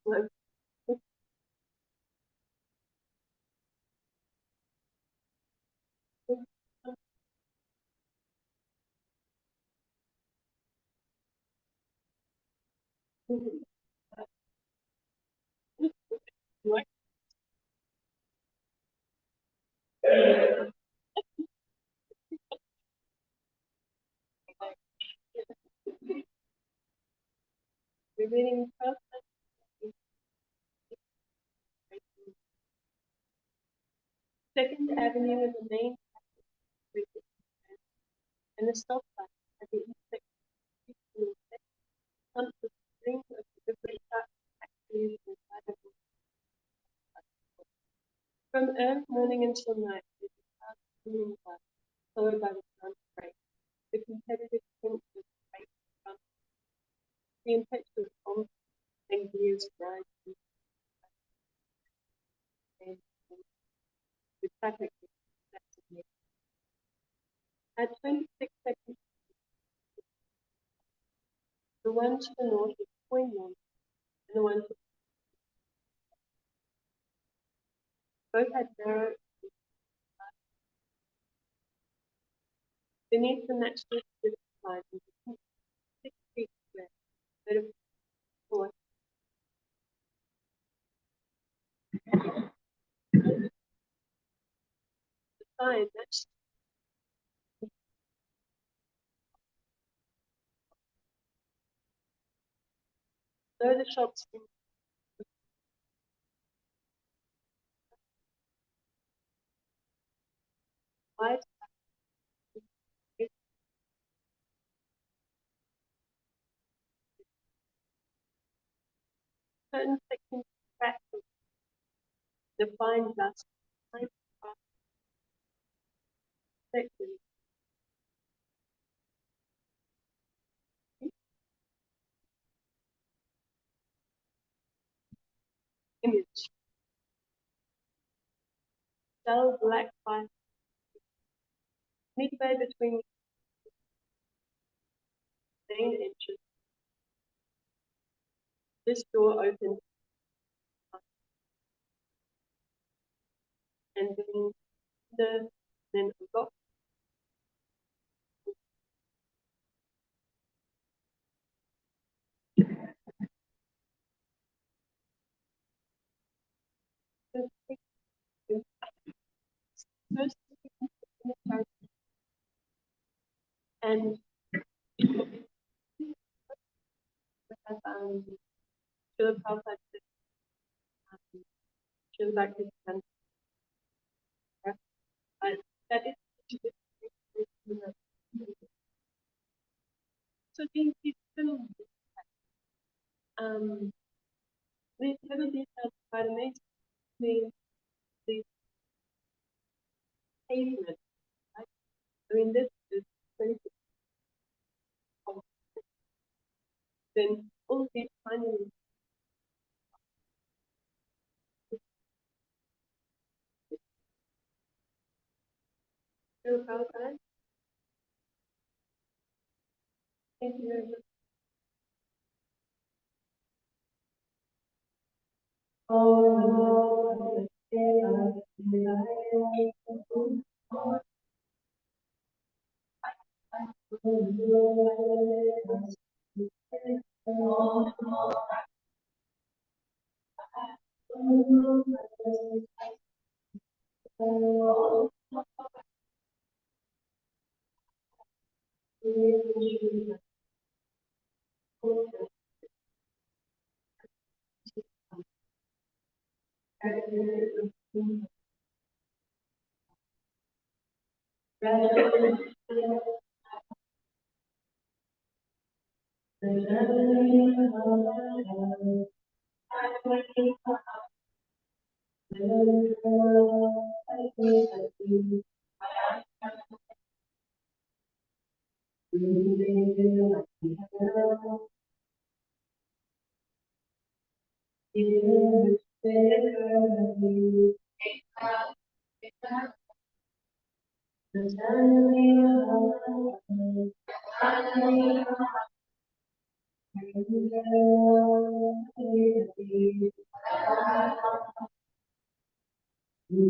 slow. What? Revealing first Second Avenue is the main street and the stop sign at the intersection comes the string of different taxis inside of the From early morning until night, it is fast moving by, followed by the sound of brakes. The competitive pinch of brakes front, the impetuous bomb and gears rise and the traffic is excessively. At 26 seconds, the one to the north is poignant, and the one to both had narrow beneath the natural strip line is a 6 feet square, bit of force. The sign matched though the shops in wide certain sections practice define dust type of sections. Image. Dull black line midway between the main entrance. This door opens and then unlocked. First and to the south side to the back of the center. That is so these these little details quite amazing. These pavement, right? I mean this is pretty cool. Then all these tiny little outside. Thank you very much. Oh, The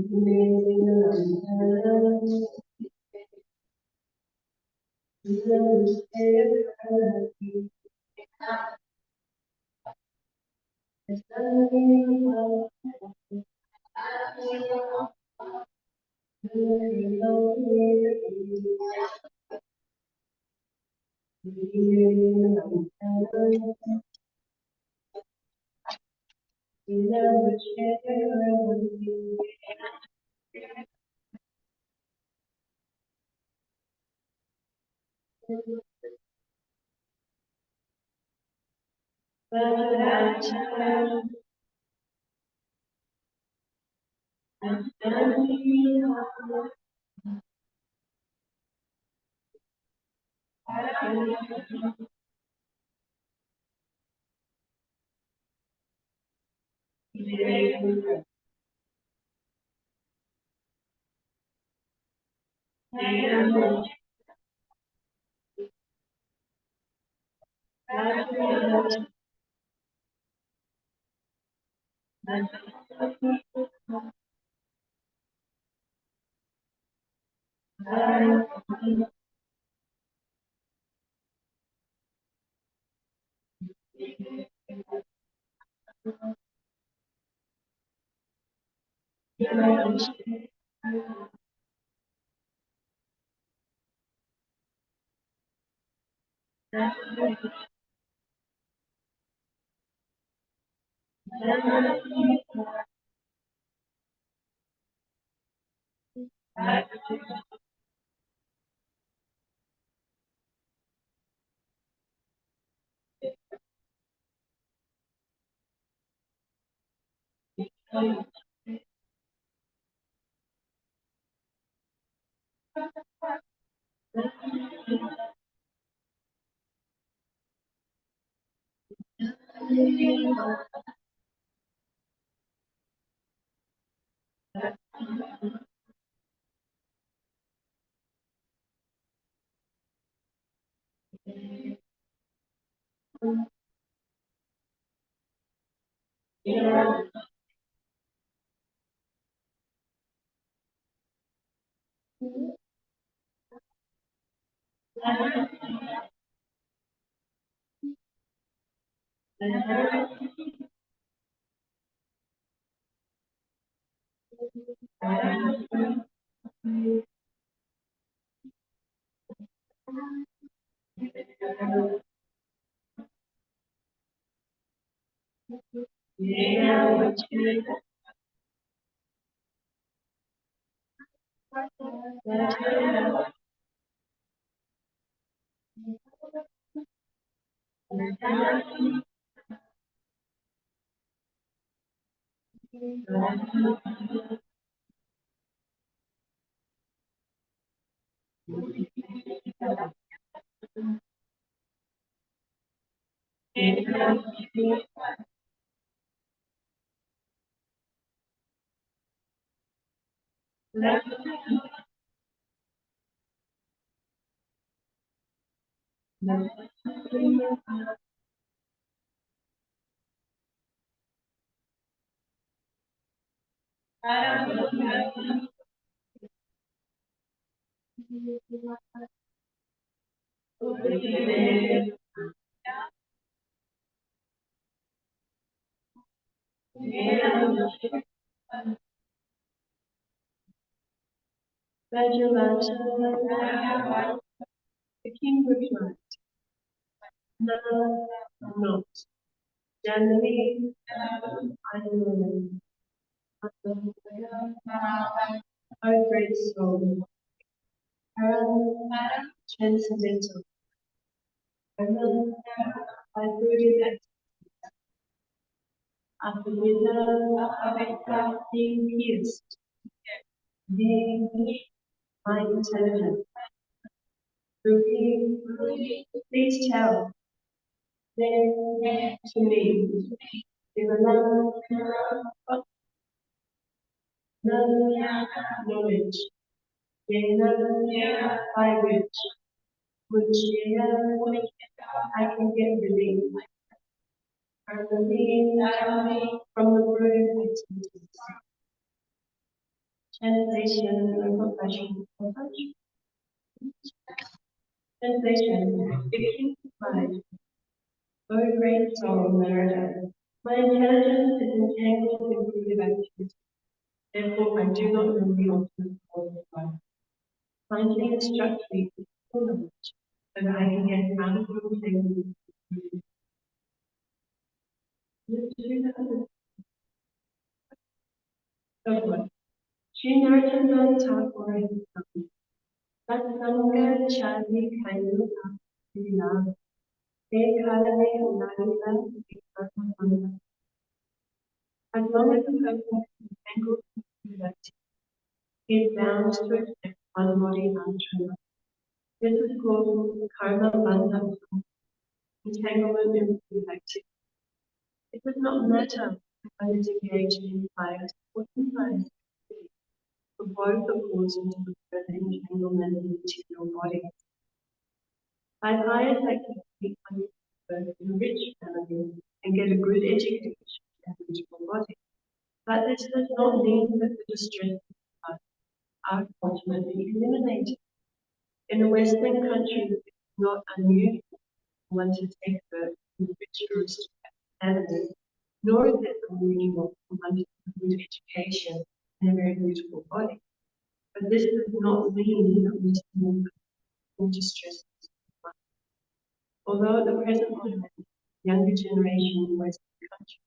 king replied, "No, not. Generally, I know. O great soul, transcendental, I rooted at being pierced, being my intelligence. Ruby, please tell them to me if a no knowledge, by which I can get relief from the from the brooding activities. Translation and profession. Translation. The king replied, O great soul, narrator, my intelligence is entangled in creative activity. Therefore, I do not know the ultimate goal of life. Kindly instruct me with full knowledge, so that I can get out of your entanglement. So what? Sri Narottam Thakur Satsanga Chari Kayu Love. Ekhalame Nalila Ekharma. As long as the person is entangled in activity, he is bound to accept one body after another. This is called karma bandha, entanglement in activity. It does not matter whether it's engaged in pious or impious activity, for both are causing to the further entanglement in material body. By pious activity, one can birth in a rich family and get a good education and beautiful body. But this does not mean that the distress are ultimately eliminated. In a Western country, it is not unusual for one to take birth in a rich aristocratic family, nor is it unusual for one to have a good education and a very beautiful body. But this does not mean that Western will distress. Although at the present moment, the younger generation in Western countries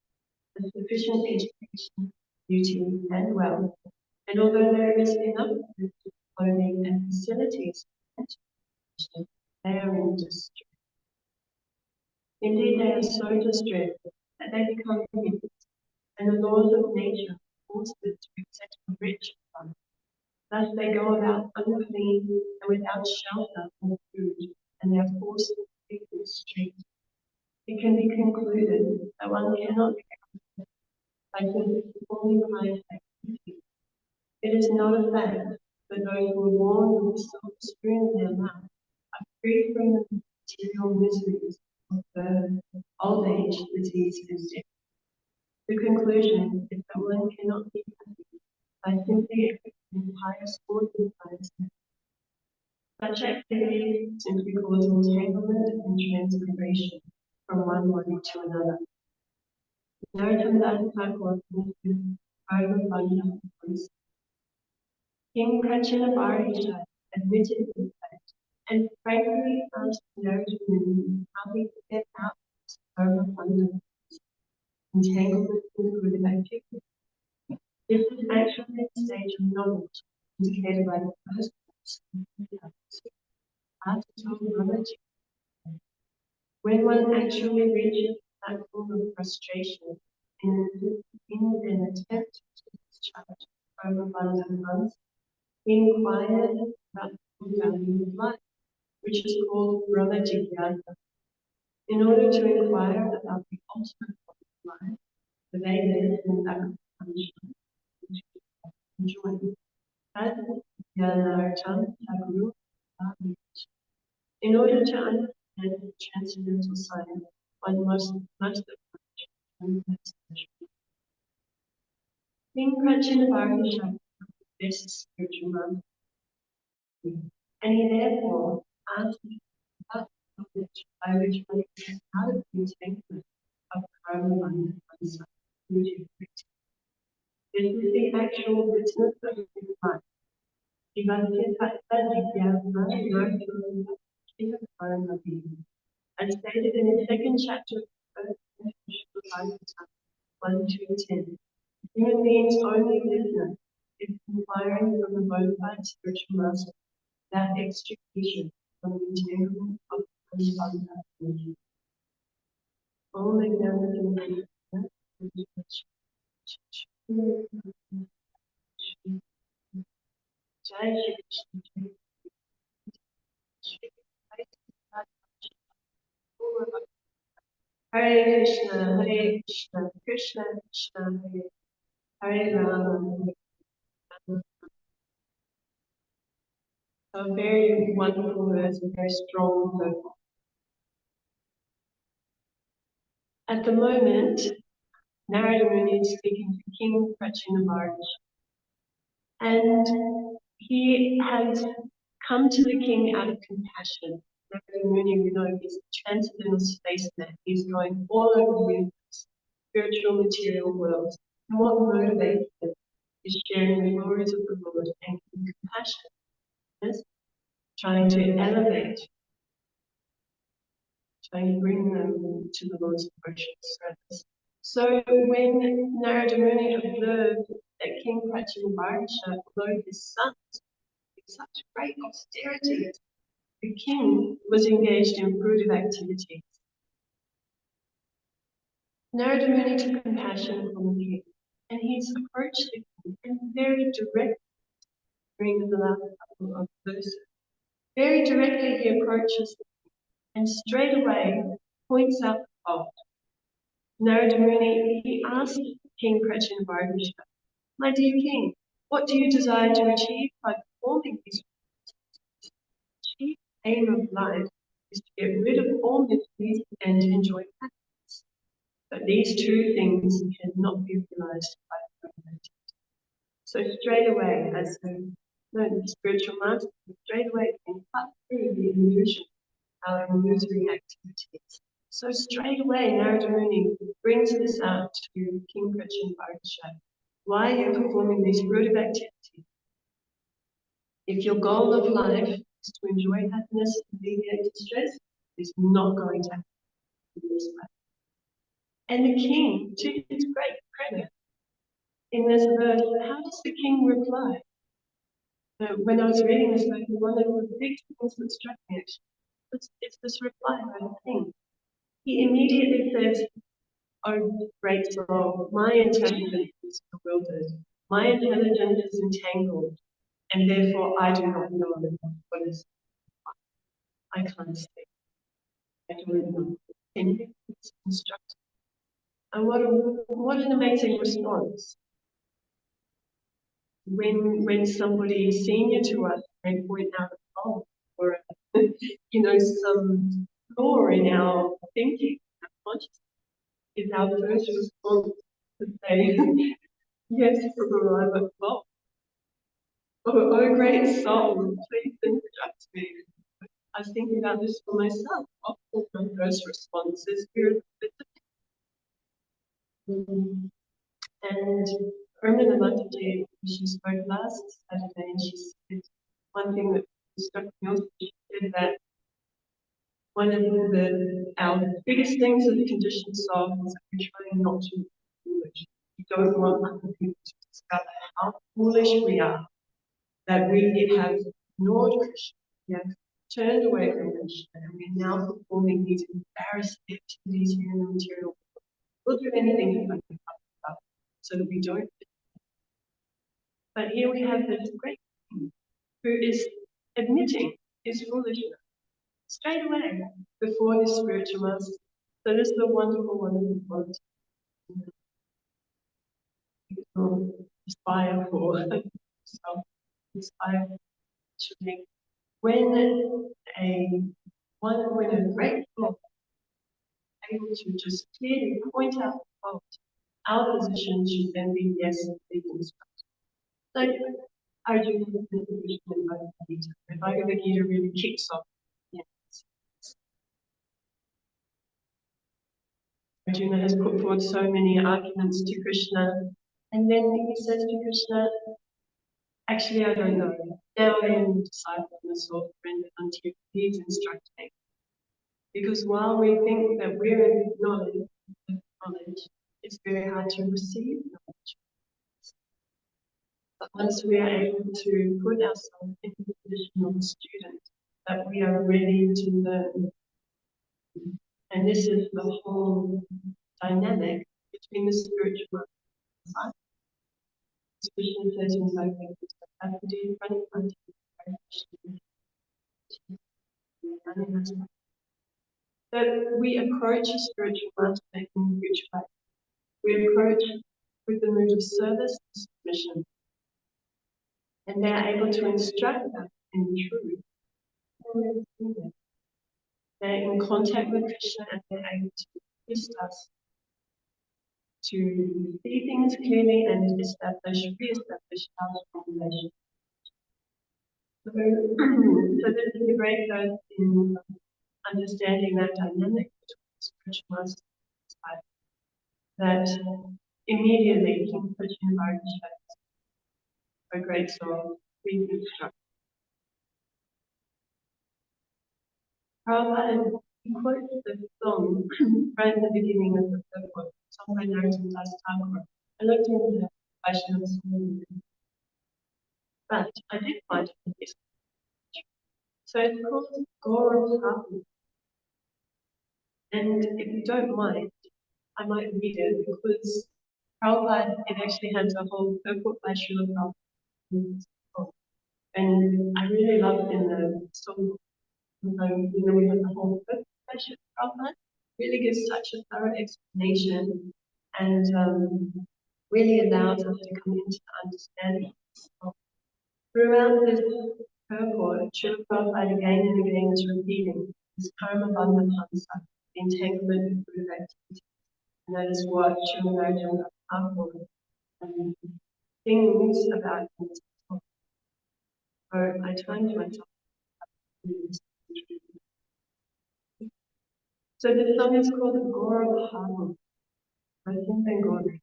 has sufficient education, beauty, and wealth, and although there is enough food, clothing, and facilities for education, they are in distress. Indeed, they are so distressed that they become hideous, and the laws of nature force them to accept a rich life. Thus they go about unclean and without shelter or food, and they are forced to sleep in the street. It can be concluded that one cannot be comforted by simply performing pious activity. It is not a fact that those who are born with a silver spoon in their mouth are free from the material miseries of birth, old age, disease, and death. The conclusion is that one cannot be happy by simply executing pious or impious acts. Such activities simply cause entanglement and transmigration from one body to another. Narottam Das Thakur mentions Bhava voice. King Prachinabarhisha admitted his fact and frankly asked Narottam how he could get out of this Bhava entanglement in good activity. This is actually a stage of knowledge indicated by the first verse. When one actually reaches that form of frustration in an attempt to discharge overabundant funds, he inquired about the value of life, which is called Brahma Jigyasa. In order to inquire about the ultimate point of life, the Vedas and lack of punishment, which we enjoy, as Narottam Thakur in order to understand the transcendental science, one must approach from this measure. King Prachinabarhisha was the best spiritual master, and he therefore asked about the knowledge by which one can out of the entanglement of karma and oneself into victim. This is the actual business of his life. As stated in the second chapter of the first Bhagavatam, 1 to 10, human beings' only business is inquiring from the bona fide spiritual master that extrication from the entanglement of the only example Jai Shri Krishna. Hare Krishna, Hare Krishna, Krishna Krishna, Hare Rama, Hare Rama. A very wonderful verse, a very strong verse. At the moment, Narada Muni is speaking to King Prachinabarhisha. And he had come to the king out of compassion. Muni, we know, he's a transcendental spaceman. He's going all over the universe, spiritual, material worlds. And what motivates him is sharing the glories of the Lord and compassion, yes? Trying to elevate, trying to bring them to the Lord's worship service. So when Narada Muni observed that King Pratyabharsha, although his sons with such great austerity, the king was engaged in fruitive activities. Narada Muni took compassion on the king, and he's approached the king and very directly during the last couple of verses. Very directly he approaches the king and straight away points out the fault. Narada Muni, he asked King Pratyabharsha, "My dear king, what do you desire to achieve by performing these The chief aim of life is to get rid of all miseries and to enjoy happiness. But these two things cannot be realized by the moment." So straight away, as the spiritual master, straight away can cut through the illusion, our illusory activities. So straight away, Narada Muni brings this out to King Pratyabharsha. Why are you performing these fruitive activities? If your goal of life is to enjoy happiness and alleviate distress, it's not going to happen in this way. And the king, to his great credit, in this verse, how does the king reply? When I was reading this verse, one of the big things that struck me actually is this reply by the king. He immediately says, "Oh, great soul, my intelligence is bewildered, my intelligence is entangled, and therefore I do not know what is. I can't speak. I don't know. Can you please instruct?" And what an amazing response. When somebody senior to us may point out a fault or some flaw in our thinking, our consciousness, is our first response to say, "Yes, Prabhu, I'm at fault. Oh, great soul, please instruct me." I was thinking about this for myself. Often my first response is fear. And Ramana Mataji, she spoke last Saturday, and she said one thing that struck me also. She said that one of our biggest things as a conditioned soul is that we're trying not to be foolish. We don't want other people to discover how foolish we are, that we have ignored Krishna, we have turned away from Krishna, and we're now performing these embarrassing activities here in the material world. We'll do anything to make it up so that we don't. But here we have this great king who is admitting his foolishness straight away before his spiritual master. So this is a wonderful, wonderful quality to aspire for. So inspire to make when a great Lord is able to just clearly point out the fault, our position should then be yes, they can instruct. So Arjuna is in the position in Bhagavad Gita. The Bhagavad Gita really kicks off. Yes. Arjuna has put forward so many arguments to Krishna, and then he says to Krishna, "Actually, I don't know. Now I am a disciple and a soul friend unto you. Please instruct me." Because while we think that we're in knowledge, it's very hard to receive knowledge. But once we are able to put ourselves in the position of a student, that we are ready to learn. And this is the whole dynamic between the spiritual and the Krishna says in Bhagavad Gita, that we approach a spiritual master in which way? We approach with the mood of service and submission, and they are able to instruct us in truth. They're in contact with Krishna and they're able to assist us to see things clearly and re-establish our formulation. So, so this is a great first in understanding that dynamic between spiritual master and that immediately can put you in our a great soul, reconstruct. Prabhupada quotes the song right at the beginning of the book, sung by Narottam Das Thakur. I looked into the Vaishnava school, but I did find it in this. So it's called Gaurav Prabhu. And if you don't mind, I might read it because Prabhupada, it actually has a whole purport by Srila Prabhupada. And I really loved in the song, we have the whole purport by Srila Prabhupada. Really gives such a thorough explanation and really allows us to come into understanding. Throughout this purport, Srila Prabhupada again and again is repeating this karma bandha pansa, the entanglement of good activity. And that is what Srila Narottam things about this. Or I find myself. So the song is called Gaurav Bhava. I think I'm going.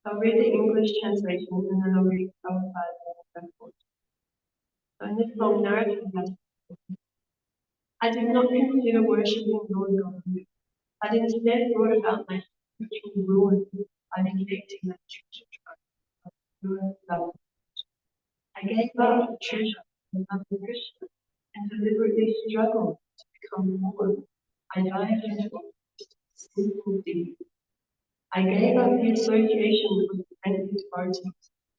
I'll read the English translation and then I'll read Prabhupada's purport. So in this song, Narottam has, I did not consider worshipping Lord God, but instead thought about my spiritual ruin by neglecting my treasure trove. I gave up treasure and loved Krishna and deliberately struggled to become more. I dived into a sinful deed. I gave up the association with friendly devotees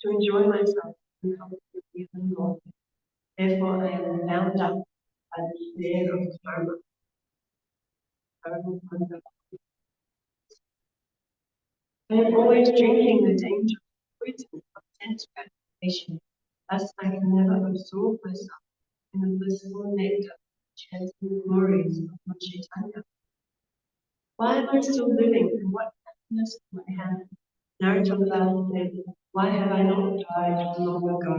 to enjoy myself in company with even God. Therefore, I am bound up by the snare of karma. I am always drinking the dangerous poison of sense gratification. Thus, I can never absorb myself in the blissful nectar, chanting the glories of my Chaitanya. Why am I still living, and what happiness do I have? Narottam Das said, why have I not died long ago?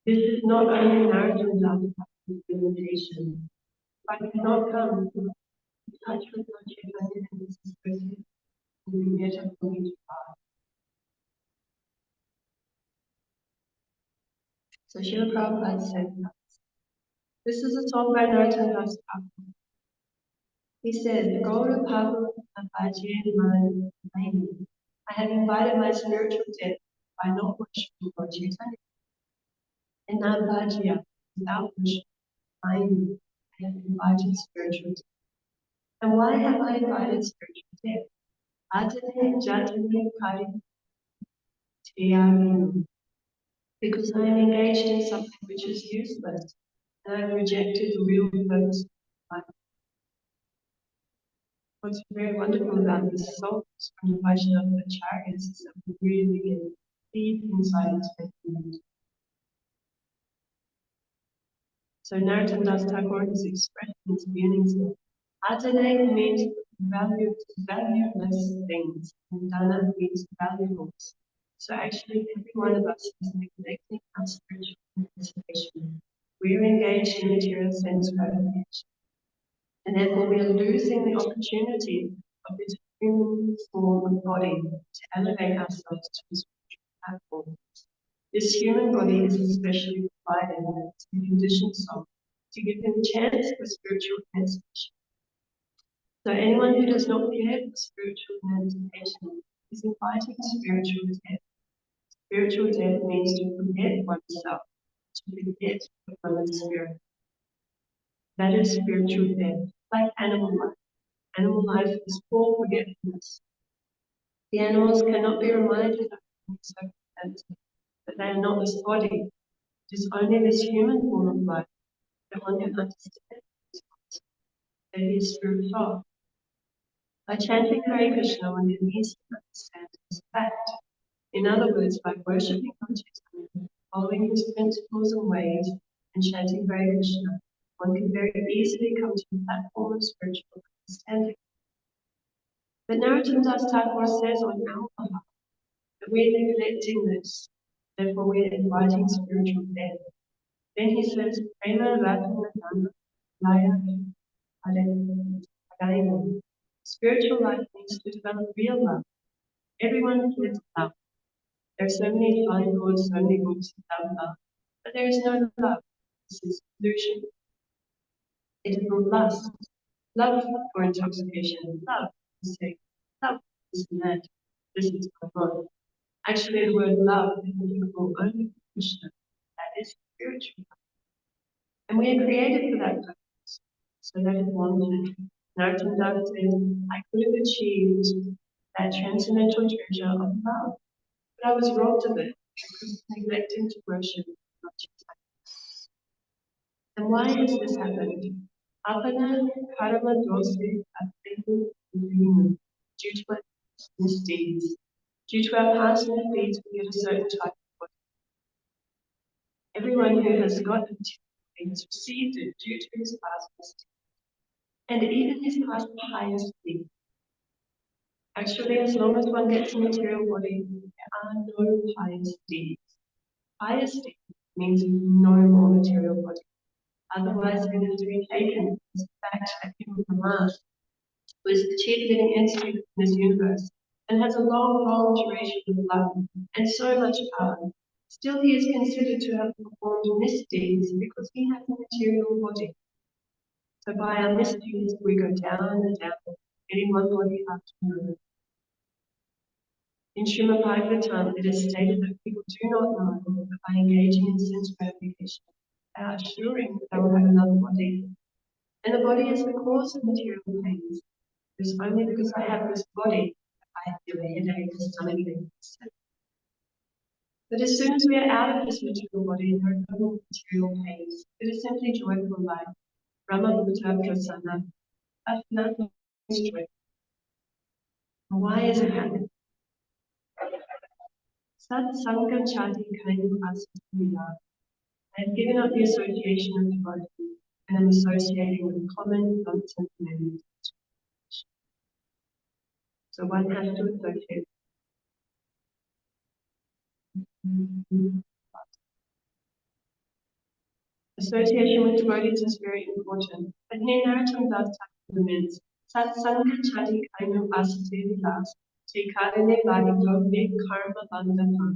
This is not only Narottam Das' limitation, but cannot come to touch with my Chaitanya and his associates will be better for me to pass. So Srila Prabhupada said, this is a song by Narottam Das Thakur. He said, Gaura Bhava Abhajya Mani. I have invited my spiritual death by not worshiping Lord Chaitanya. And Abhajya, without worship, I have invited spiritual death. And why have I invited spiritual death? Atane Jatane Kari Tiyami. Because I am engaged in something which is useless, and I have rejected the real purpose of life. What's very wonderful about this song from the Vaishnava Acharyas is that we really get deep insight into their community. So Narottam Das Thakur is expressing his feelings here. Atane means valueless things, and Dana means valuables. So actually, every one of us is neglecting our spiritual participation. We are engaged in material sense gratification. And therefore, we are losing the opportunity of this human form of body to elevate ourselves to the spiritual platform. This human body is especially provided to the conditioned soul to give him a chance for spiritual emancipation. So anyone who does not care for spiritual emancipation is inviting spiritual death. Spiritual death means to forget oneself, to forget the one spirit. That is spiritual death, like animal life. Animal life is full forgetfulness. The animals cannot be reminded of the circumstances, but they are not this body. It is only this human form of life that one can understand. That is spiritual. By chanting Hare Krishna, one can easily understand this fact. In other words, by worshipping Lord Chaitanya, following his principles and ways, and chanting Hare Krishna, one can very easily come to a platform of spiritual understanding. But Narottam Das Thakur says on our behalf that we're neglecting this, therefore we're inviting spiritual death. Then he says, Prema Ratana Dhamma Laya Adayana. Spiritual life needs to develop real love. Everyone needs love. There are so many fine words, so many books about love, but there is no love. This is illusion. It is not lust. Love for intoxication, love for sex, love for this and that. This is God. Actually, the word love is applicable only to Krishna. That is spiritual. And we are created for that purpose. So that is wanted. Narottam Das says, I could have achieved that transcendental treasure of love, but I was robbed of it because neglecting to worship not just. And why has this happened? Apana karma dose atenu vinu. Due to our misdeeds, due to our past misdeeds, we get a certain type of body. Everyone who has got material things received it due to his past misdeeds, and even his past pious deeds. Actually, as long as one gets a material body, there are no pious deeds. Pious deeds means no more material body. Otherwise, it is to be taken as the fact that human Brahma, who is the chief living entity in this universe, and has a long, long duration of life and so much power, still he is considered to have performed misdeeds because he has a material body. So by our misdeeds, we go down and down, getting one body after another. In Srimad Bhagavatam, it is stated that people do not know that by engaging in sense gratification, they are assuring that they will have another body. And the body is the cause of material pains. It is only because I have this body that I feel a headache, a stomach ache, etc. But as soon as we are out of this material body, there are no more material pains. It is simply joyful life. Brahma Bhuta Prasanna. Nothing is joyful. Why is it happening? Sat Sangha Chati Kainu Asasya. I have given up the association of devotees and am associating with common nonsense men. So one has to associate. Association with devotees is very important. But here Narottam Das Thakur means Sat Sangha Chati Kainu Asasya Vilas. Karane Vadikove Karma Bandha.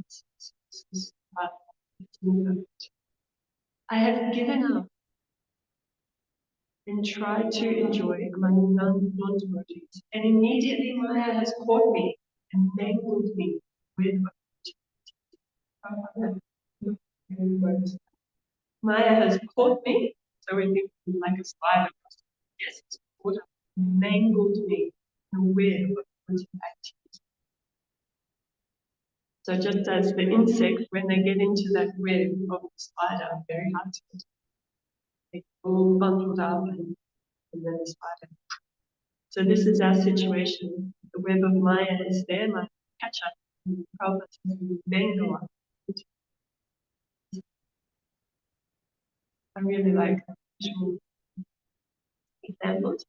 I have given up and tried to enjoy among non-devotees, and immediately Maya has caught me and mangled me with Maya has caught me, so we think like a spider. Yes, it's caught up, mangled me in a web of activity. So just as the insect, when they get into that web of the spider, very hard to get, they all bundled up and then the spider. So this is our situation. The web of Maya is there, Maya catch up, and the Prabhupada then go up. I really like visual examples.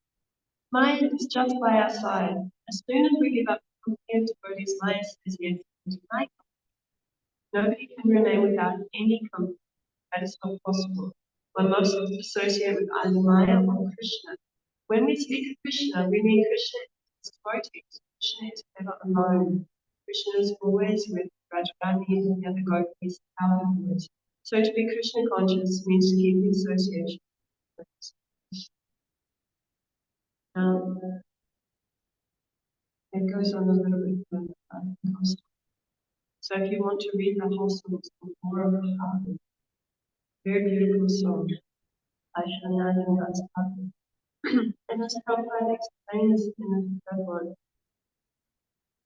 Maya is just by our side. As soon as we give up company of devotees, Maya says yes to my company. Nobody can remain without any company. That is not possible. One must associate with either Maya or Krishna. When we speak of Krishna, we mean Krishna is devotees. Krishna is never alone. Krishna is always with Radharani and the other gopis afterwards. So to be Krishna conscious means to keep the association. It goes on a little bit further. So if you want to read the whole song, it's more of a very beautiful song. I shall not know that's happening. And as Prabhupada explains in the third one,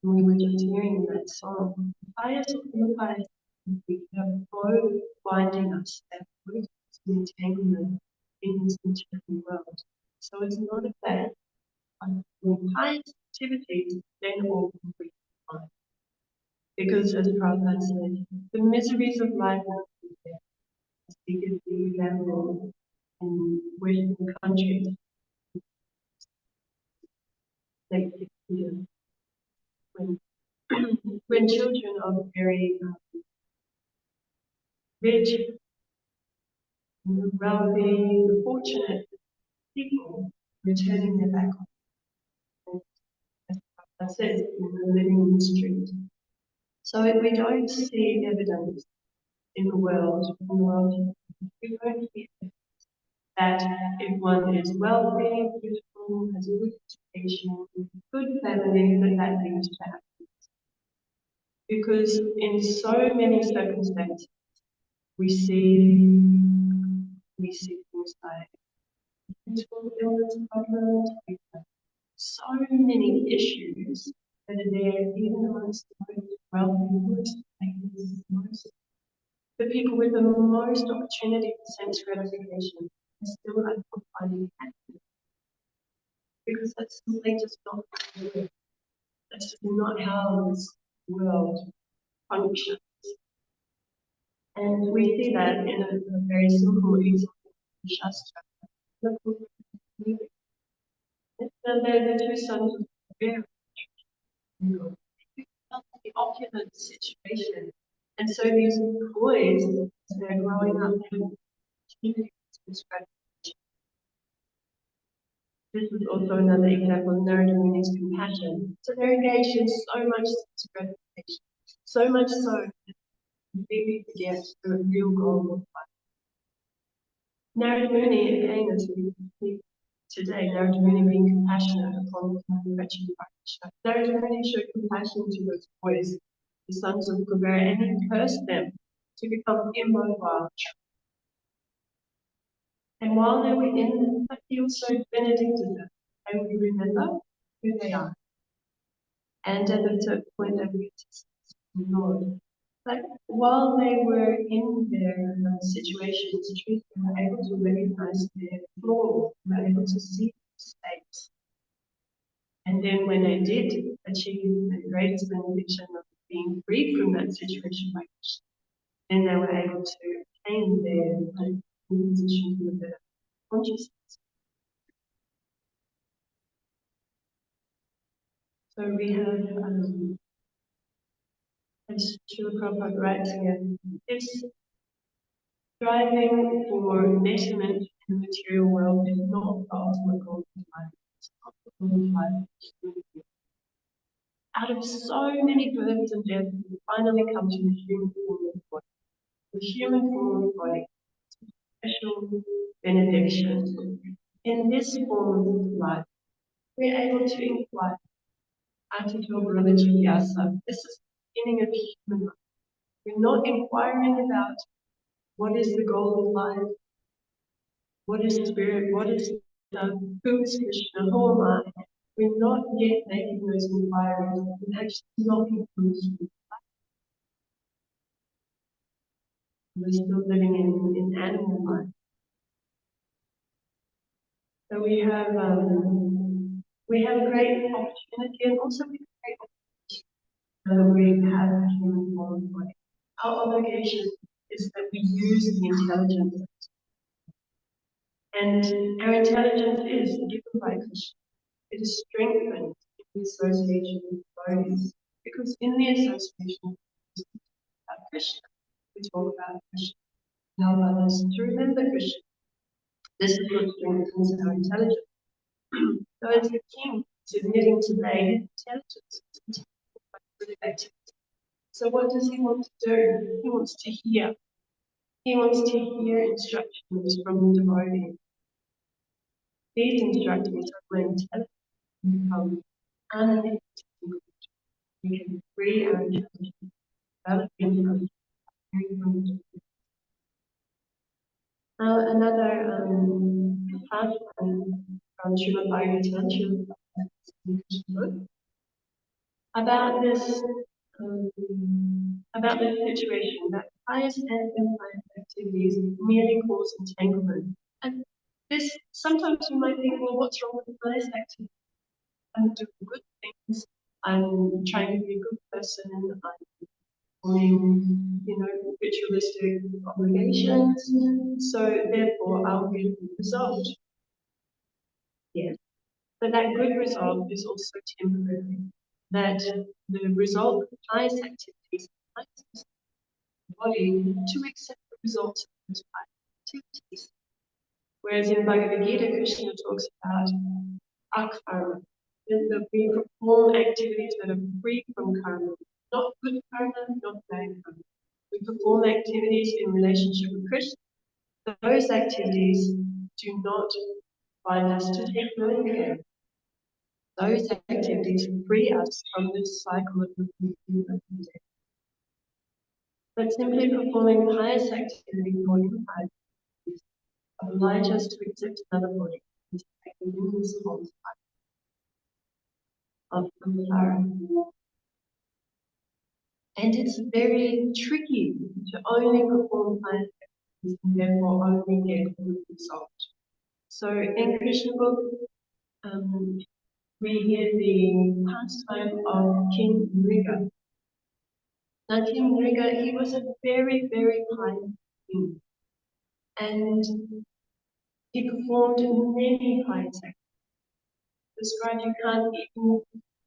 we were just hearing that song, pious and pious, we have both binding us, that both entanglement in this material world. So it's not a bad pious activities, then all will be fine. Because as Prabhupada said, the miseries of life are there. As we give the example in Western countries, like when when children are very rich, wealthy, fortunate people returning their back home, as I said, living in the street. So if we don't see evidence in the world, we won't hear that if one is wealthy, beautiful, has a good education, good family, that leads to happiness. Because in so many circumstances, we see things like mental illness problems, we have so many issues that are there even amongst the most wealthy, the people with the most opportunity for sense gratification are still not finding happiness because that's simply just not true. That's just not how this world functions. And we see that in a very simple example of Shastra. The two sons of Devi felt the opulent situation. And so these boys, as they're growing up, have opportunities to describe. This is also another example of Narada Muni's compassion. So they're engaged in so much gratification, so much so that they completely forget the real goal of life. Narada Muni, again, as we see today, Narada Muni being compassionate upon the wretched Bharat. Narada Muni showed compassion to those boys, the sons of Kubera, and he cursed them to become immobile. And while they were in the he also benedicted them. They would remember who they are. And at a certain point, they would get to the Lord. But while they were in their situations, they were able to recognize their flaws, they were able to see mistakes. And then when they did achieve the greatest benediction of being free from that situation, then they were able to attain their position with their consciousness. So we have, as Srila Prabhupada writes here, this striving for betterment in the material world is not the ultimate goal of life. It's not the goal of life. Out of so many births and deaths, we finally come to the human form of body. The human form of body, special benediction. In this form of life, we're able to inquire. Anti-Vyasa. This is the beginning of human life. We're not inquiring about what is the goal of life, what is spirit, what is who is Krishna, who am I? We're not yet making those inquiries. We're actually not inclusive. We're still living in animal life. So we have a great opportunity, and also we have a great opportunity we have a human form body. Our obligation is that we use the intelligence. And our intelligence is given by Krishna. It is strengthened in the association with bodies. Because in the association with Krishna, we talk about Krishna. Help others to remember Krishna. This is what strengthens our intelligence. So as the king is admitting today, his intelligence is really active. So what does he want to do? He wants to hear. He wants to hear instructions from the devotee. These instructions are when intelligence becomes unaffected. We can free our intelligence, develop intelligence. Another fast one from Srimad Bhagavatam about this situation that pious and impious activities merely cause entanglement. And this sometimes you might think, well, what's wrong with the pious activity? I'm doing good things. I'm trying to be a good person. I'm performing, ritualistic obligations, so therefore I'll get a good result. Yes, but that good result is also temporary. That the result of pious activities allows the body to accept the results of those pious activities. Whereas in Bhagavad Gita, Krishna talks about akarma, that we perform activities that are free from karma, not good karma, not bad karma. We perform activities in relationship with Krishna. Those activities do not bind us to take no care. Those activities free us from this cycle of repeat. But simply performing pious activities or impious activities oblige us to accept another body and to take the meaningless whole cycle of samsara. And it's very tricky to only perform pious activities and therefore only get a good result. So in Krishna book, we hear the pastime of King Mriga. Now King Mriga, he was a very, very pious king. And he performed many pious activities. Described you can't even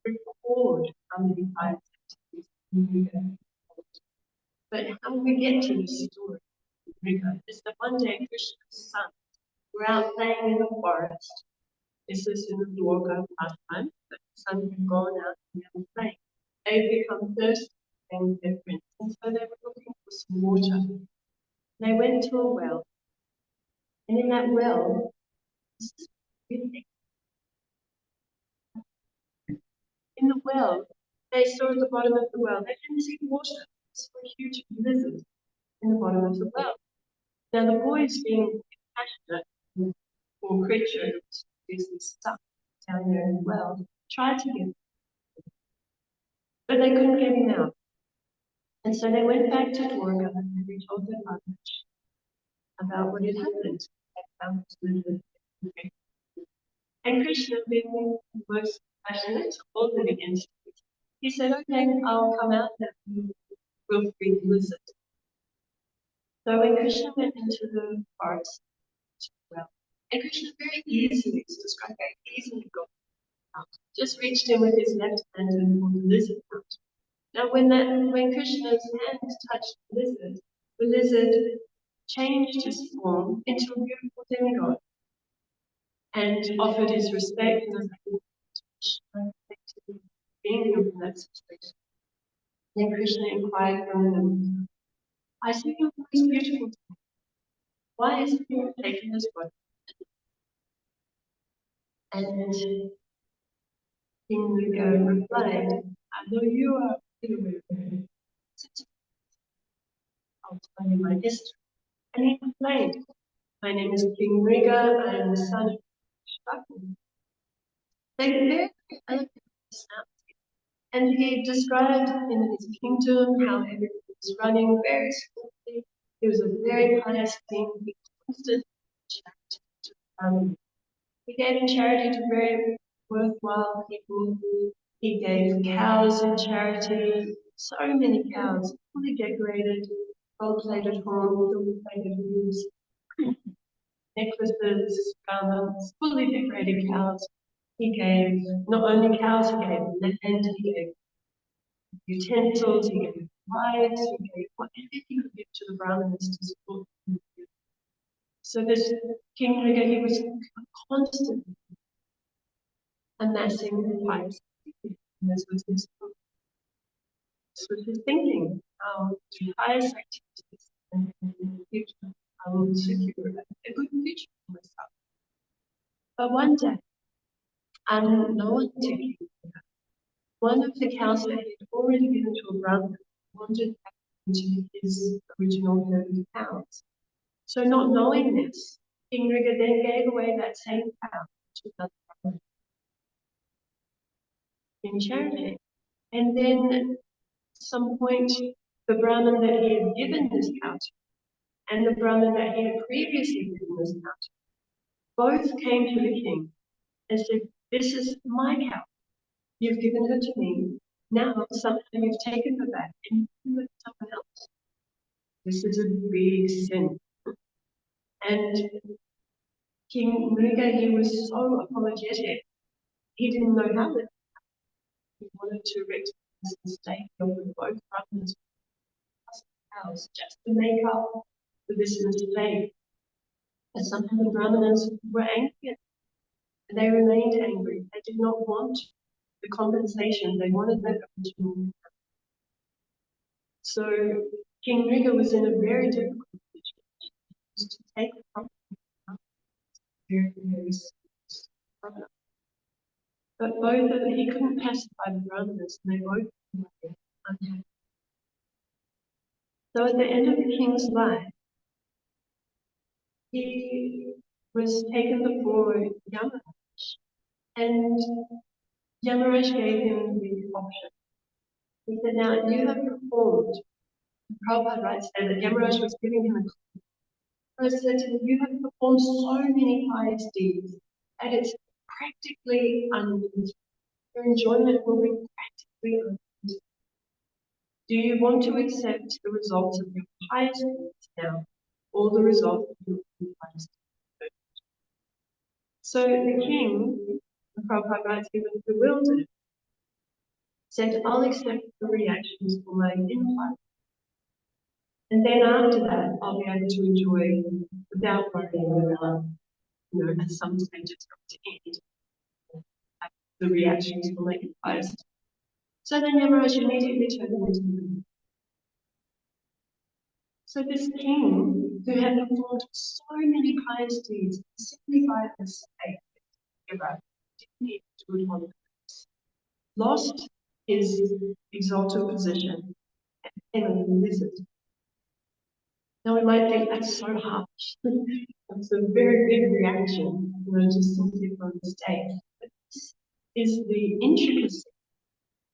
record how many pious activities Mriga performed. But how we get to this story of Mriga is that one day Krishna's sons were out playing in the forest. This is in the Dwarka pastime, but the sons had gone out and playing. They'd become thirsty and their friends, and so they were looking for some water. They went to a well, and in that well, in the well, they saw at the bottom of the well, they didn't see water. They saw a huge lizard in the bottom of the well. Now the boys, being passionate for creatures who's stuck down there in the well, tried to get him, but they couldn't get him out. And so they went back to Dwarka and they told their mother about what had happened. They found this lizard. And Krishna, being the most passionate, told them against it. He said, okay, I'll come out and we'll free the lizard. So when Krishna went into the forest, well, and Krishna very easily, it's described very easily got out. Just reached in with his left hand and pulled the lizard out. Now when Krishna's hand touched the lizard changed his form into a beautiful demigod and offered his respect and being in that situation. Then Krishna inquired from him, I see your voice beautiful to me. Why is it you have taken this body? And King Mriga replied, I know you are aware of it. I'll tell you my history. And he complained, my name is King Mriga, I am the son of Shakti. They very eloquent personality. And he described in his kingdom how everything was running very smoothly. He was a very pious king. He constant charity to the family. He gave charity to very worthwhile people. He gave cows in charity, so many cows, fully decorated, gold-plated horns, silver-plated hooves, necklaces, garments, fully decorated cows. He gave not only cows, he gave land, he gave utensils, he gave wives, he gave whatever he could give to the Brahmins to support them. So this King Mriga, he was constantly amassing pious activities. And this was his thinking, how through pious activities and in the future, I will secure a good future for myself. But one day, unknown to King Mriga, one of the cows that he had already given to a Brahmin wandered back into his original herd of cows. So not knowing this, King Mriga then gave away that same cow to another Brahmin in charity. And then at some point, the Brahmin that he had given this cow to and the Brahmin that he had previously given this cow to both came to the king and said, this is my cow. You've given her to me. Now somehow you've taken her back and given her to someone else. This is a big sin. And King Mriga, he was so apologetic. He didn't know how to. He wanted to rectify his mistake of both brothers' house just to make up for this mistake. And somehow the Brahmanas were angry, and they remained angry. They did not want the compensation. They wanted that original. So King Mriga was in a very difficult situation. Was to take the property very, very serious problem. But both of them, he couldn't pacify the Brahmanas, and they both were unhappy. So at the end of the king's life, he was taken before Yamaraj, and Yamaraj gave him the option. He said, now you have performed, Prabhupada writes there that Yamaraj was giving him a he said to him, you have performed so many pious deeds that it's practically unlimited. Your enjoyment will be practically unlimited. Do you want to accept the results of your pious deeds now, or the results of your pious deeds? So the king, Prabhupada writes, he was bewildered, said, I'll accept the reactions for my impiety. And then after that, I'll be able to enjoy without worrying about, at some stage it's going to end. The reactions for my impiety. So then Yamaraj immediately turned him into the. So this king, who had performed so many pious deeds, simply by mistake, didn't need to do it on purpose, lost his exalted position and became a lizard. Now we might think that's so harsh. That's a very big reaction, just simply for a mistake. But this is the intricacy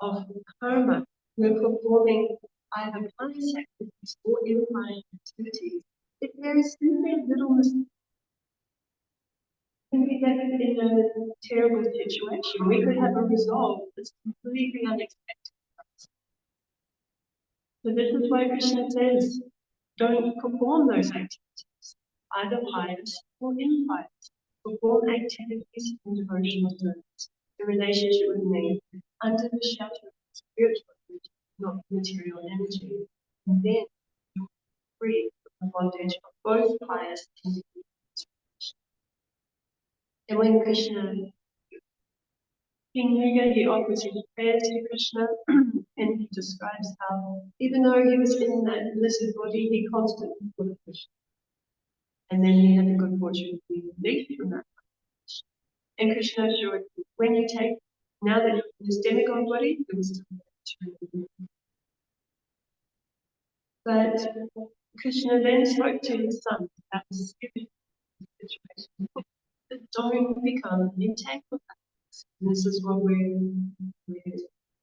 of karma. We're performing either pious activities or impious activities. If there is simply a little mistake, we can be in a terrible situation. We could have a result that's completely unexpected. So this is why Krishna says, don't perform those activities, either pious or impious. Perform activities in devotional service, in relationship with me, under the shelter of spiritual energy, not material energy. And then you're free from the bondage of both pious and impious. And when Krishna, King Yuga, he offers his prayers to Krishna, and he describes how, even though he was in that lizard body, he constantly thought of Krishna. And then he had the good fortune of being released from that. And Krishna assured him, when you take, now that you're in this demigod body, it was still to. But Krishna then spoke to his son about the situation. That don't become entangled. And this is what we're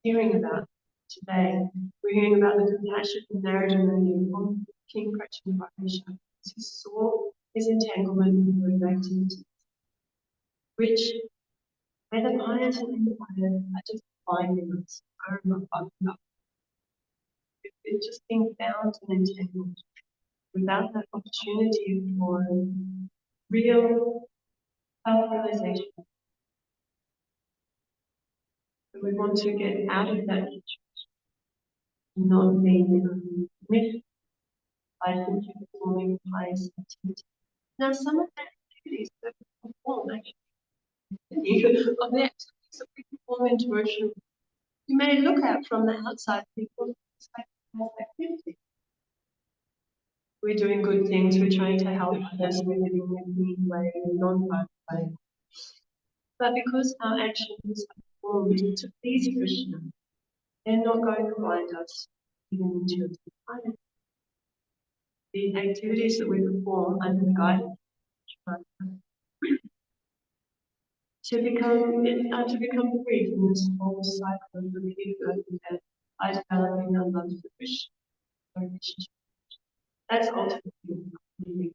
hearing about today. We're hearing about the compassion and narrative of King Prachanda. He saw his entanglement with those activities, which, whether pious or impious, are just binding us over and over. It's just being bound and entangled without that opportunity for real self-realization. So we want to get out of that situation, not being committed by simply performing pious activities. Now, some of the activities that we perform, actually, of the activities that we perform in devotion, you may look at from the outside people as pious activities. We're doing good things, we're trying to help others, we're living in a clean way, in a non-violent way. But because our actions are performed to please Krishna, they're not going to blind us even into the the activities that we perform under the guidance of Krishna to become free from this whole cycle of repeated birth and death by developing our love for Krishna relationship. That's ultimately really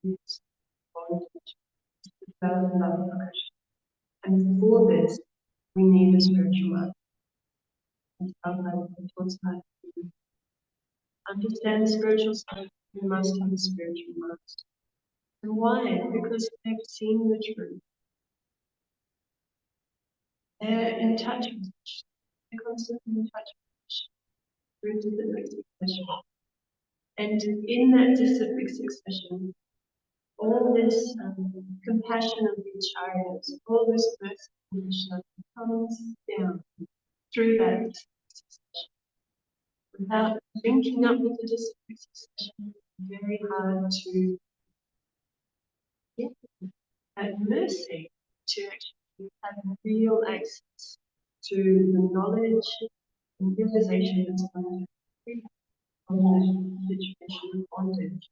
this bondage, to develop love for Krishna. And for this, we need a spiritual life. And our life talks about understand spiritual stuff, we must have a spiritual master. And why? Because they've seen the truth. They're in touch with it. They're constantly in touch with it through disciplic succession. And in that disciplic succession, all this compassion of the chariots, all this mercy and compassion comes down through that succession. Without linking up with the disciplic succession, it's very hard to get that mercy to actually have real access to the knowledge and realization that's going to free from that situation of bondage.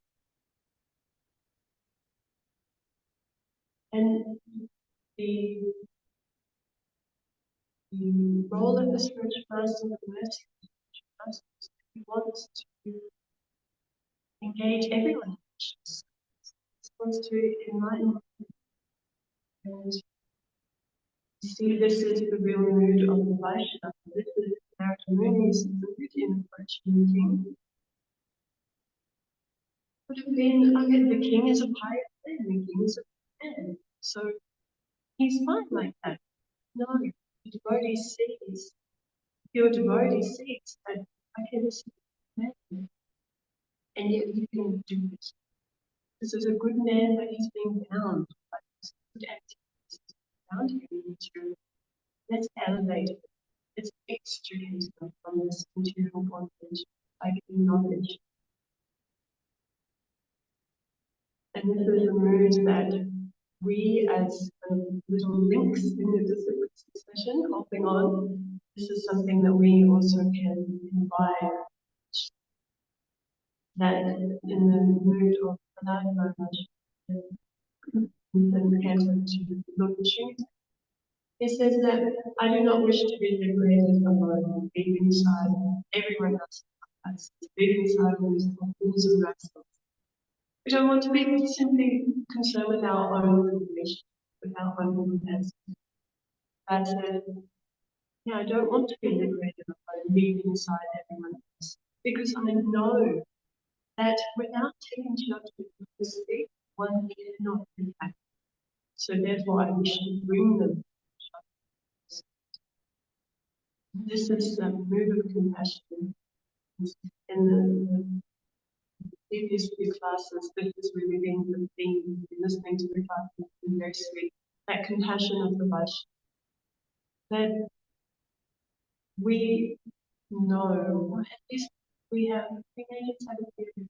And the role of the spiritual master, the mercy of the spiritual master, is that he wants to engage everyone. He wants to enlighten. And you see, this is the real mood of the Vaishnava. This is Narada Muni's mood in approaching the king. Would have been, okay, the king is a pious man, the king is a man. So he's fine like that. No, the devotee sees, your devotee sees that, okay, this is a man, and yet he can do this. This is a good man, but he's being bound by this good activities around him to, let's elevate it. Let's extricate them from this material bondage by giving knowledge. And this is a mood that we, as little links in the disciplic succession, holding on, this is something that we also can invite. That in the mood of Pranayama Maharaj, in the canto to Lord Acyuta, he says that I do not wish to be liberated alone, being inside everyone else, being inside all these of ourselves. We don't want to be simply concerned with our own information, with our own capacity. But yeah, I don't want to be liberated alone, being inside everyone else, because I know that without taking shelter with the state, one cannot impact. So therefore, I wish to bring them. This is a mood of compassion. In the previous few classes, this has really been the theme. Listening to the class has been very sweet. That compassion of the Vaishnava. That we know, or at least we have, we may just have a few,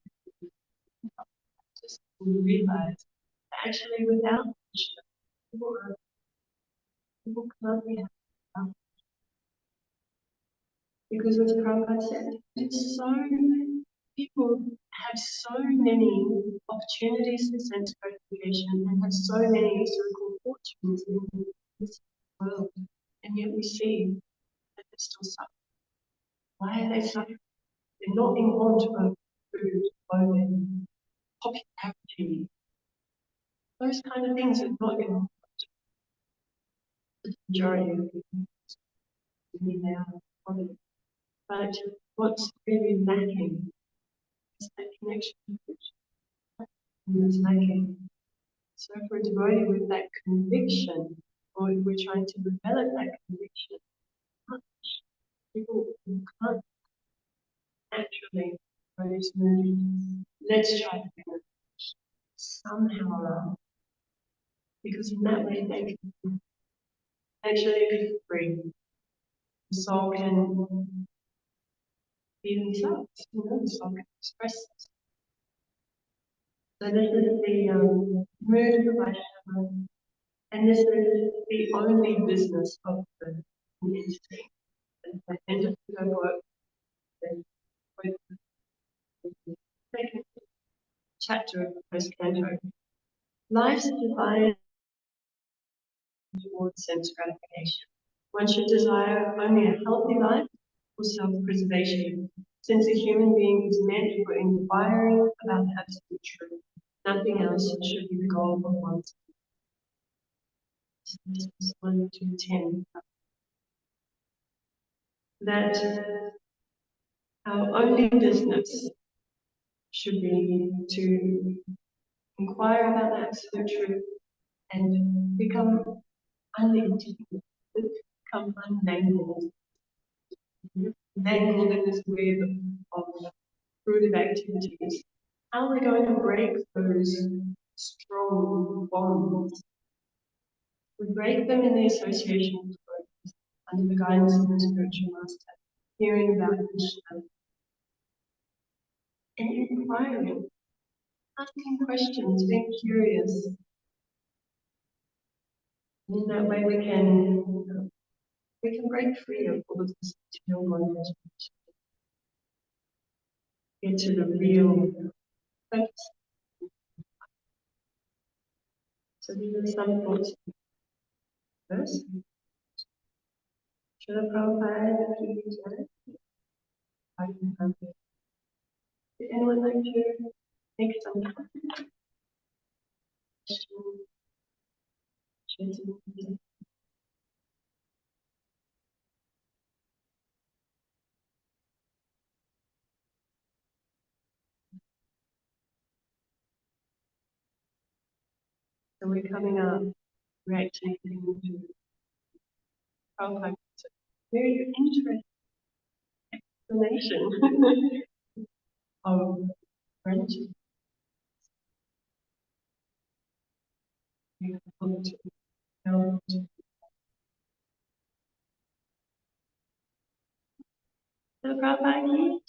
just realize that actually without Vaishnava, people can't be happy. Because as Prabhupada said, it's so, people have so many opportunities for sense gratification and have so many circle fortunes in this world, and yet we see that they're still suffering. Why are they suffering? They're not in want of food, clothing, popularity. Those kind of things are not in want of the majority of people in their body. But what's really lacking is that connection with that's lacking. So for a devotee with that conviction, or if we're trying to develop that conviction, people who can't naturally produce movement, let's try to bring it somehow around. Because in that way they can actually be free. The soul can be themselves, the soul can express itself. So this is the mood of the Vaishnava, and this is the only business of the entity. At the end of the work, with the second chapter of the first canto, life's divided towards sense gratification. One should desire only a healthy life or self-preservation, since a human being is meant for inquiring about the absolute truth. Nothing else should be the goal of one's life. 1 to 10. That Our only business should be to inquire about the absolute truth and become unintegrated, become unmangled, mangled in this web of fruitive activities. How are we going to break those strong bonds? We break them in the association with programs under the guidance of the spiritual master, hearing about Krishna and inquiring, asking questions, being curious. And in that way we can break free of all of this material bondage, get to the real purpose. So these are some thoughts. First, Srila Prabhupada, would anyone like to make some questions? So we're coming up, we're actually getting into Prabhupada's very interesting explanation of gratitude. So Prabhupada,